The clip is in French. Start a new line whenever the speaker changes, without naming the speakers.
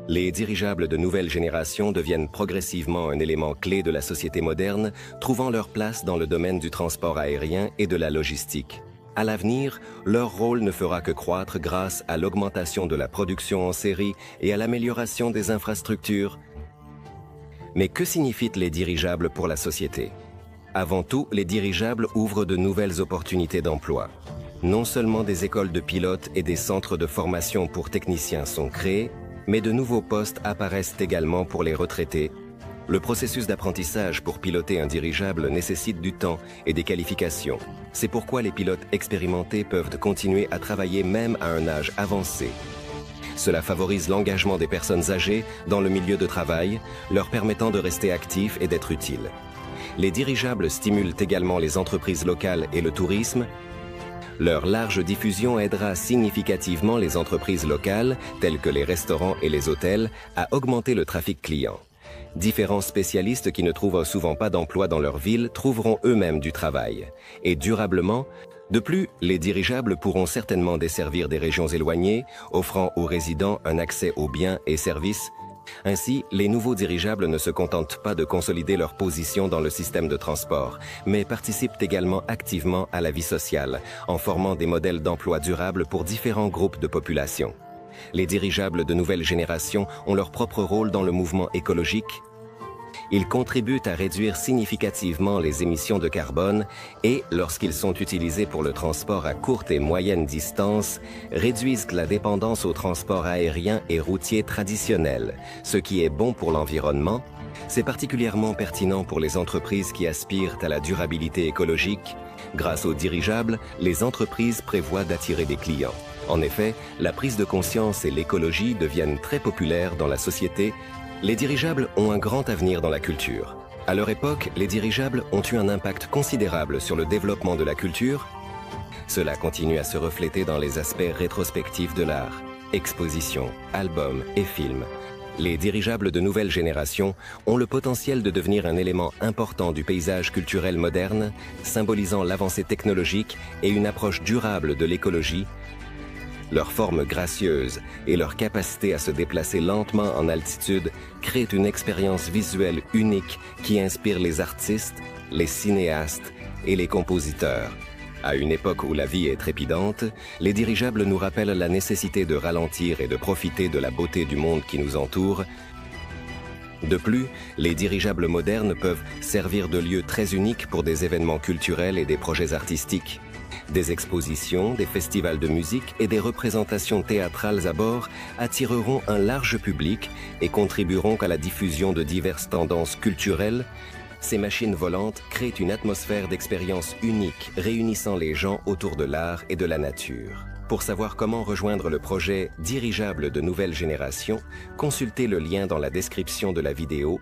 Les dirigeables de nouvelle génération deviennent progressivement un élément clé de la société moderne, trouvant leur place dans le domaine du transport aérien et de la logistique. À l'avenir, leur rôle ne fera que croître grâce à l'augmentation de la production en série et à l'amélioration des infrastructures. Mais que signifient les dirigeables pour la société? Avant tout, les dirigeables ouvrent de nouvelles opportunités d'emploi. Non seulement des écoles de pilotes et des centres de formation pour techniciens sont créés, mais de nouveaux postes apparaissent également pour les retraités. Le processus d'apprentissage pour piloter un dirigeable nécessite du temps et des qualifications. C'est pourquoi les pilotes expérimentés peuvent continuer à travailler même à un âge avancé. Cela favorise l'engagement des personnes âgées dans le milieu de travail, leur permettant de rester actifs et d'être utiles. Les dirigeables stimulent également les entreprises locales et le tourisme. Leur large diffusion aidera significativement les entreprises locales, telles que les restaurants et les hôtels, à augmenter le trafic client. Différents spécialistes qui ne trouvent souvent pas d'emploi dans leur ville trouveront eux-mêmes du travail. Et durablement, de plus, les dirigeables pourront certainement desservir des régions éloignées, offrant aux résidents un accès aux biens et services. Ainsi, les nouveaux dirigeables ne se contentent pas de consolider leur position dans le système de transport, mais participent également activement à la vie sociale, en formant des modèles d'emploi durables pour différents groupes de population. Les dirigeables de nouvelle génération ont leur propre rôle dans le mouvement écologique. Ils contribuent à réduire significativement les émissions de carbone et, lorsqu'ils sont utilisés pour le transport à courte et moyenne distance, réduisent la dépendance au transport aérien et routier traditionnel, ce qui est bon pour l'environnement. C'est particulièrement pertinent pour les entreprises qui aspirent à la durabilité écologique. Grâce aux dirigeables, les entreprises prévoient d'attirer des clients. En effet, la prise de conscience et l'écologie deviennent très populaires dans la société. Les dirigeables ont un grand avenir dans la culture. À leur époque, les dirigeables ont eu un impact considérable sur le développement de la culture. Cela continue à se refléter dans les aspects rétrospectifs de l'art, expositions, albums et films. Les dirigeables de nouvelle génération ont le potentiel de devenir un élément important du paysage culturel moderne, symbolisant l'avancée technologique et une approche durable de l'écologie. Leur forme gracieuse et leur capacité à se déplacer lentement en altitude créent une expérience visuelle unique qui inspire les artistes, les cinéastes et les compositeurs. À une époque où la vie est trépidante, les dirigeables nous rappellent la nécessité de ralentir et de profiter de la beauté du monde qui nous entoure. De plus, les dirigeables modernes peuvent servir de lieu très unique pour des événements culturels et des projets artistiques. Des expositions, des festivals de musique et des représentations théâtrales à bord attireront un large public et contribueront à la diffusion de diverses tendances culturelles. Ces machines volantes créent une atmosphère d'expérience unique, réunissant les gens autour de l'art et de la nature. Pour savoir comment rejoindre le projet Dirigeable de nouvelle génération, consultez le lien dans la description de la vidéo.